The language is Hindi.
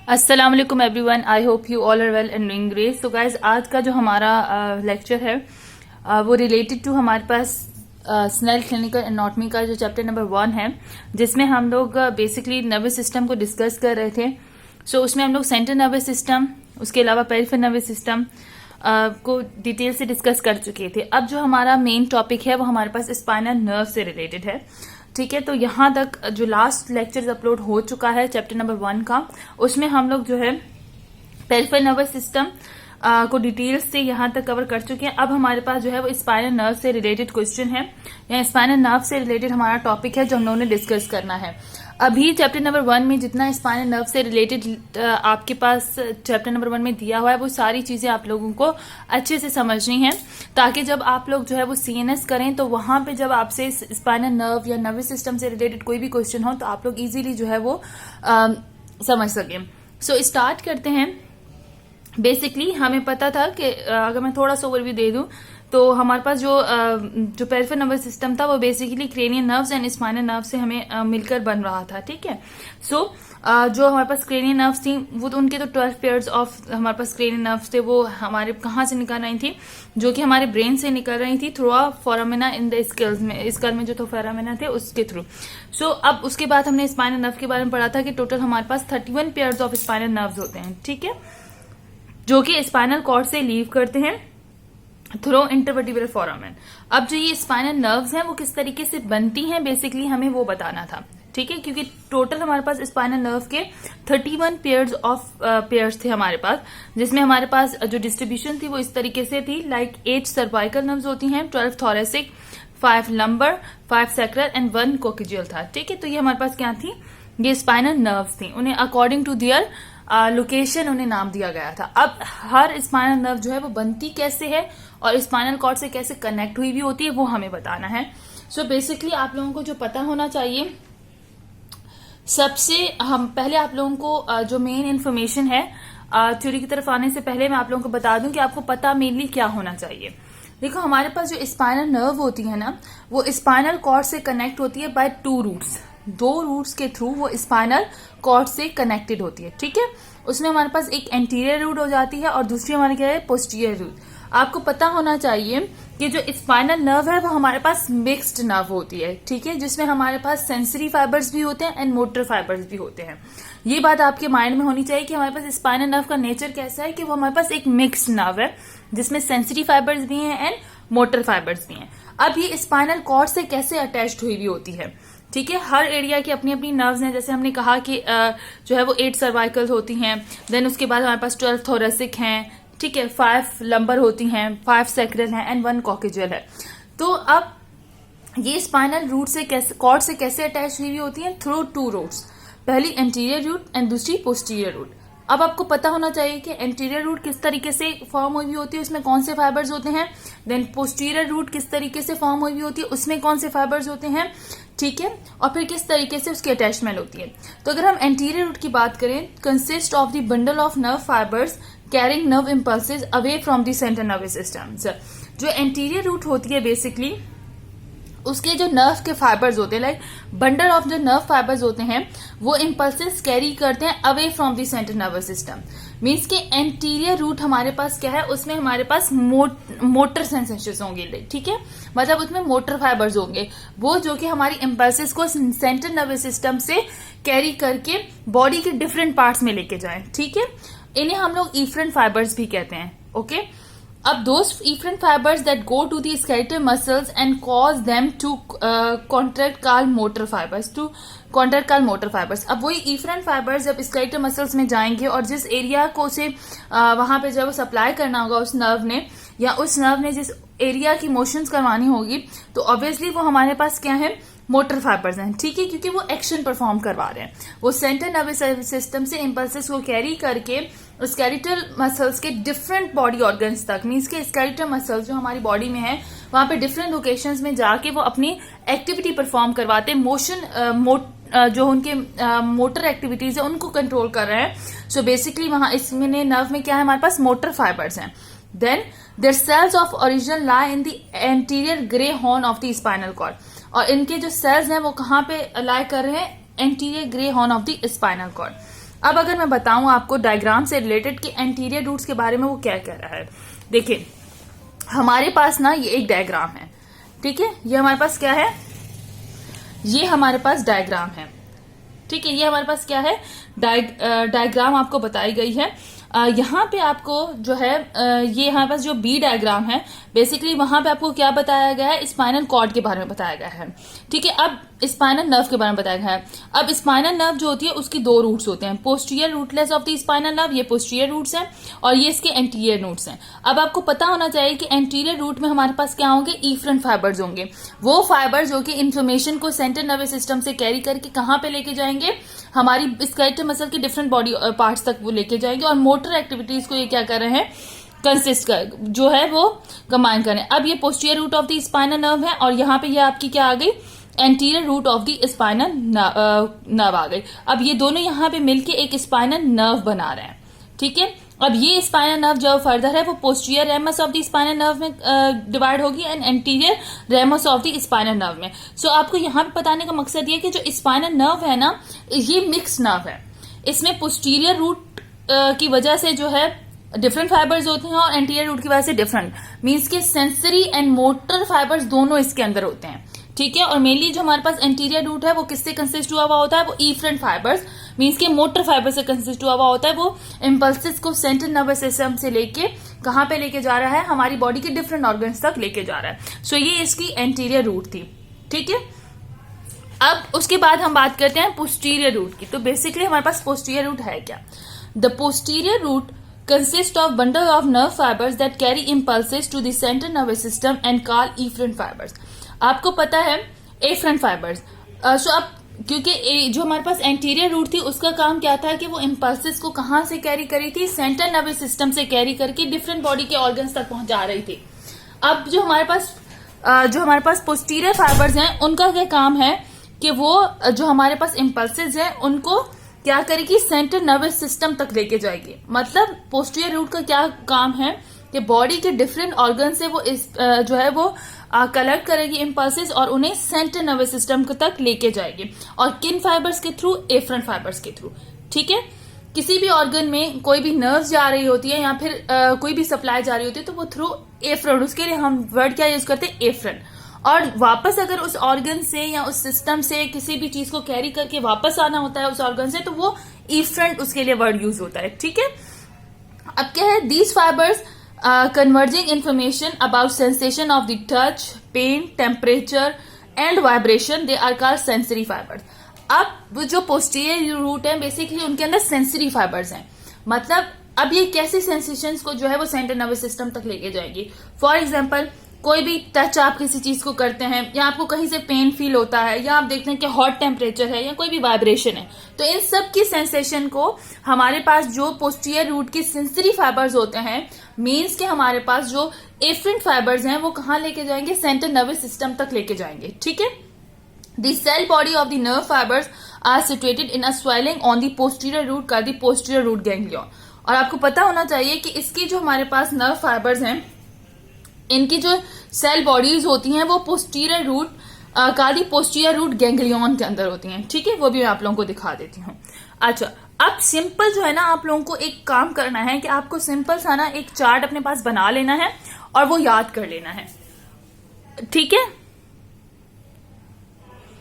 अस्सलाम वालेकुम everyone, I hope you all are well and doing great. तो गाइज आज का जो हमारा लेक्चर है वो रिलेटेड टू हमारे पास स्नेल क्लिनिकल एनाटॉमी का जो चैप्टर नंबर 1 है, जिसमें हम लोग बेसिकली नर्वस सिस्टम को डिस्कस कर रहे थे। सो उसमें हम लोग सेंट्रल नर्वस सिस्टम, उसके अलावा पेरिफेरल नर्वस सिस्टम को डिटेल से डिस्कस कर चुके थे। अब जो हमारा मेन टॉपिक है वो हमारे पास स्पाइनल नर्व से रिलेटेड है। ठीक है, तो यहाँ तक जो लास्ट लेक्चर्स अपलोड हो चुका है चैप्टर नंबर 1 का, उसमें हम लोग जो है पेरिफेरल नर्वस सिस्टम को डिटेल्स से यहाँ तक कवर कर चुके हैं। अब हमारे पास जो है वो स्पाइनल नर्व से रिलेटेड क्वेश्चन है या स्पाइनल नर्व से रिलेटेड हमारा टॉपिक है जो हम लोगों ने डिस्कस करना है। अभी चैप्टर नंबर 1 में जितना स्पाइनल नर्व से रिलेटेड आपके पास चैप्टर नंबर 1 में दिया हुआ है वो सारी चीजें आप लोगों को अच्छे से समझनी है, ताकि जब आप लोग जो है वो सीएनएस करें तो वहां पे जब आपसे स्पाइनल नर्व या नर्वस सिस्टम से रिलेटेड कोई भी क्वेश्चन हो तो आप लोग इजीली जो है वो समझ सकें। सो स्टार्ट करते हैं। बेसिकली हमें पता था कि अगर मैं थोड़ा सा ओवरव्यू दे दूं तो हमारे पास जो पेरिफेरल नर्वस सिस्टम था वो basically cranial nerves and spinal nerve से हमें मिलकर बन रहा था। ठीक है, सो जो हमारे पास क्रेनियल नर्व्स थी वो तो उनके तो 12 पेयर्स ऑफ हमारे पास क्रेनियल नर्व्स थे, वो हमारे कहाँ से निकल रही थी, जो कि हमारे ब्रेन से निकल रही थी through a foramina in the skulls में, स्कल में जो तो फोरामिना थे उसके थ्रू। सो अब उसके बाद हमने स्पाइनल नर्व के बारे में पढ़ा था कि टोटल हमारे पास 31 पेयर्स ऑफ स्पाइनल नर्व्स होते हैं। ठीक है, जो कि स्पाइनल कॉर्ड से लीव करते हैं थ्रू इंटरवर्टिब्रल फोरामेन। अब जो ये स्पाइनल नर्व्स हैं वो किस तरीके से बनती हैं बेसिकली हमें वो बताना था। ठीक है, क्योंकि टोटल हमारे पास स्पाइनल नर्व के 31 पेयर्स ऑफ पेयर्स थे हमारे पास, जिसमें हमारे पास जो डिस्ट्रीब्यूशन थी वो इस तरीके से थी, लाइक 8 सर्वाइकल नर्व्स होती हैं, 12 थोरेसिक, 5 लंबर, 5 सैक्रल एंड 1 कोक्सियल था। ठीक है, तो ये हमारे पास क्या थी, ये स्पाइनल नर्व्स थी, उन्हें अकॉर्डिंग टू दियर लोकेशन उन्हें नाम दिया गया था। अब हर स्पाइनल नर्व जो है वो बनती कैसे है और स्पाइनल कॉर्ड से कैसे कनेक्ट हुई भी होती है वो हमें बताना है। सो बेसिकली आप लोगों को जो पता होना चाहिए, सबसे हम पहले आप लोगों को जो मेन इन्फॉर्मेशन है थ्योरी की तरफ आने से पहले मैं आप लोगों को बता दूं कि आपको पता मेनली क्या होना चाहिए। देखो, हमारे पास जो स्पाइनल नर्व होती है ना वो स्पाइनल कॉर्ड से कनेक्ट होती है बाय 2 रूट्स, 2 रूट्स के थ्रू वो स्पाइनल कॉर्ड से कनेक्टेड होती है। ठीक है, उसमें हमारे पास एक एंटीरियर रूट हो जाती है और दूसरी हमारी क्या है, पोस्टीरियर रूट। आपको पता होना चाहिए कि जो स्पाइनल नर्व है वो हमारे पास मिक्स्ड नर्व होती है। ठीक है, जिसमें हमारे पास सेंसरी फाइबर्स भी होते हैं एंड मोटर फाइबर्स भी होते हैं। ये बात आपके माइंड में होनी चाहिए कि हमारे पास स्पाइनल नर्व का नेचर कैसा है, कि वो हमारे पास एक मिक्स्ड नर्व है जिसमें सेंसरी फाइबर्स भी हैं एंड मोटर फाइबर्स भी हैं। अब ये स्पाइनल कॉर्ड से कैसे अटैच्ड हुई भी होती है। ठीक है, हर एरिया की अपनी अपनी नर्व्स हैं। जैसे हमने कहा कि जो है वो 8 सर्वाइकल होती हैं, देन उसके बाद हमारे पास 12 थोरेसिक हैं, ठीक है, 5 लंबर होती हैं, 5 सैक्रल हैं एंड 1 कोक्सियल है। तो अब ये स्पाइनल रूट से कैसे, कॉर्ड से कैसे अटैच हुई होती है, थ्रू 2 रूट्स, पहली एंटीरियर रूट एंड दूसरी पोस्टीरियर रूट। अब आपको पता होना चाहिए कि एंटीरियर रूट किस तरीके से फॉर्म हुई होती है, उसमें कौन से फाइबर्स होते हैं, देन पोस्टीरियर रूट किस तरीके से फॉर्म हुई होती है, उसमें कौन से फाइबर्स होते हैं। ठीक है, और फिर किस तरीके से उसकी अटैचमेंट होती है। तो अगर हम एंटीरियर रूट की बात करें, consist of the bundle of nerve fibres carrying nerve impulses away from the central nervous system. जो एंटीरियर रूट होती है बेसिकली उसके जो नर्व के फाइबर्स होते हैं, लाइक बंडल ऑफ जो नर्व फाइबर्स होते हैं वो इम्पल्सेस कैरी करते हैं away from the central nervous system. Means के एंटीरियर रूट हमारे पास क्या है, उसमें हमारे पास मोटर सेंसेशंस होंगे। ठीक है, मतलब उसमें मोटर फाइबर्स होंगे, वो जो कि हमारी इम्पल्सेस को सेंट्रल नर्वस सिस्टम से कैरी करके बॉडी के डिफरेंट पार्ट्स में लेके जाएं। ठीक है, इन्हें हम लोग इफरेंट फाइबर्स भी कहते हैं। ओके, अब those efferent fibers that go to the skeletal muscles and cause them to contract called motor fibers, to contract called motor fibers। अब वही efferent fibers जब skeletal muscles में जाएंगे और जिस एरिया को उसे वहां पे जब सप्लाई करना होगा उस नर्व ने, या उस नर्व ने जिस एरिया की मोशंस करवानी होगी, तो ऑब्वियसली वो हमारे पास क्या है, मोटर फाइबर्स हैं। ठीक है, क्योंकि वो एक्शन परफॉर्म करवा रहे हैं, वो सेंट्रल नर्वस सिस्टम से इम्पल्सेस को कैरी करके स्केलेटल मसल्स के डिफरेंट बॉडी ऑर्गन्स तक, मीन्स के स्केलेटल मसल्स जो हमारी बॉडी में है वहां पे डिफरेंट लोकेशंस में जाके वो अपनी एक्टिविटी परफॉर्म करवाते हैं, मोशन जो उनके मोटर एक्टिविटीज है उनको कंट्रोल कर रहे हैं। सो बेसिकली वहां इसमें नर्व में क्या है, हमारे पास मोटर फाइबर्स हैं। Then their cells of origin lie in the anterior grey horn of the spinal cord, और इनके जो सेल्स हैं वो कहाँ पे लाई कर रहे हैं, anterior grey horn of the spinal cord. अब अगर मैं बताऊं आपको डायग्राम से रिलेटेड कि एंटीरियर रूट्स के बारे में वो क्या कह रहा है, देखिए हमारे पास ना ये एक डायग्राम है, ठीक है, ये हमारे पास क्या है, ये हमारे पास डायग्राम है, ठीक है, ये हमारे पास क्या है, डायग्राम आपको बताई गई है। यहाँ पे आपको जो है ये हमारे पास जो बी डायग्राम है, बेसिकली वहां पे आपको क्या बताया गया है, स्पाइनल कॉर्ड के बारे में बताया गया है, ठीक है। अब स्पाइनल नर्व के बारे में बताया गया है। अब स्पाइनल नर्व जो होती है उसकी दो रूट्स होते हैं, posterior rootless of the spinal nerve, ये पोस्टीरियर रूट्स हैं, और ये इसके एंटीरियर रूट्स हैं। अब आपको पता होना चाहिए कि एंटीरियर रूट में हमारे पास क्या होंगे, इफरेंट फाइबर्स होंगे, वो फाइबर्स जो कि इंफॉर्मेशन को सेंट्रल नर्वस सिस्टम से कैरी करके कहाँ पे लेके जाएंगे, हमारी स्केलेटल मसल की डिफरेंट बॉडी पार्ट्स तक वो लेके जाएंगे, और मोटर एक्टिविटीज को ये क्या कर रहे हैं, कंसिस्ट कर जो है वो कंबाइन करें। अब ये posterior root of the spinal nerve है, और यहाँ पे ये आपकी क्या आ गई, anterior root of the spinal nerve आ गई। अब ये दोनों यहाँ पे मिलके एक स्पाइनल नर्व बना रहे हैं, ठीक है। अब ये स्पाइनल नर्व जो फर्दर है वो posterior ramus of the spinal nerve में डिवाइड होगी and anterior ramus of the spinal nerve में। सो आपको यहाँ पे बताने का मकसद ये कि जो स्पाइनल नर्व है ना, ये मिक्स नर्व है, इसमें पोस्टीरियर रूट की वजह से जो है डिफरेंट फाइबर्स होते हैं, और एंटीरियर रूट की वजह से डिफरेंट, मीन्स के सेंसरी एंड मोटर फाइबर्स दोनों इसके अंदर होते हैं, ठीक है। और मेनली जो हमारे पास एंटीरियर रूट है वो किससे कंसिस्ट हुआ होता है, वो इफरेंट फाइबर्स मीन्स के मोटर फाइबर से कंसिस्ट हुआ होता है। वो इम्पल्सिस को सेंट्रल नर्वस सिस्टम से लेके कहां पे लेके जा रहा है, हमारी बॉडी के डिफरेंट ऑर्गन्स तक लेके जा रहा है। सो ये इसकी एंटीरियर रूट थी, ठीक है। अब उसके बाद हम बात करते हैं पोस्टीरियर रूट की। तो बेसिकली हमारे पास पोस्टीरियर रूट है क्या, the posterior root consist of bundle of nerve fibers that carry impulses to the central nervous system and called efferent fibers। आपको पता है efferent fibers। सो अब क्योंकि जो हमारे पास एंटीरियर रूट थी उसका काम क्या था कि वो इम्पल्सिस को कहां से कैरी करी थी, सेंट्रल नर्वस सिस्टम से कैरी करके डिफरेंट बॉडी के ऑर्गन्स तक पहुंचा रही थी। अब जो हमारे पास पोस्टीरियर फाइबर्स हैं उनका क्या काम है कि वो जो हमारे पास इम्पल्सिस हैं उनको क्या करेगी, सेंट्रल नर्वस सिस्टम तक लेके जाएगी। मतलब पोस्टीरियर रूट का क्या काम है कि बॉडी के डिफरेंट ऑर्गन से वो जो है वो कलेक्ट करेगी इम्पल्सेस और उन्हें सेंट्रल नर्वस सिस्टम तक लेके जाएगी, और किन फाइबर्स के थ्रू, एफरेंट फाइबर्स के थ्रू, ठीक है। किसी भी ऑर्गन में कोई भी नर्व जा रही होती है या फिर कोई भी सप्लाई जा रही होती है तो वो थ्रू एफरेंट, उसके लिए हम वर्ड क्या यूज करते हैं, एफरेंट। और वापस अगर उस ऑर्गन से या उस सिस्टम से किसी भी चीज को कैरी करके वापस आना होता है उस ऑर्गन से, तो वो इफरेंट उसके लिए वर्ड यूज होता है, ठीक है। अब क्या है, these fibres converging information about sensation of the touch, pain, temperature and vibration, they are called sensory fibres. अब जो पोस्टीरियर रूट है बेसिकली उनके अंदर सेंसरी फाइबर्स हैं, मतलब अब ये कैसे सेंसेशंस को जो है वो सेंट्रल नर्वस सिस्टम तक लेके जाएगी। फॉर एग्जाम्पल कोई भी टच आप किसी चीज को करते हैं या आपको कहीं से पेन फील होता है या आप देखते हैं कि हॉट टेम्परेचर है या कोई भी वाइब्रेशन है, तो इन सब की सेंसेशन को हमारे पास जो पोस्टीरियर रूट की सेंसरी फाइबर्स होते हैं, मीन्स के हमारे पास जो एफरेंट फाइबर्स हैं वो कहाँ लेके जाएंगे, सेंट्रल नर्वस सिस्टम तक लेके जाएंगे, ठीक है। The cell body of the nerve fibres are situated in a swelling on the posterior root का द पोस्टीरियर रूट गैंग्लियन। और आपको पता होना चाहिए कि इसकी जो हमारे पास नर्व फाइबर्स हैं इनकी जो सेल बॉडीज होती हैं वो पोस्टीरियर रूट का दी पोस्टीरियर रूट गैंग्लियन के अंदर होती हैं, ठीक है। वो भी मैं आप लोगों को दिखा देती हूँ। अच्छा, अब सिंपल जो है ना, आप लोगों को एक काम करना है कि आपको सिंपल सा ना एक चार्ट अपने पास बना लेना है और वो याद कर लेना है, ठीक है।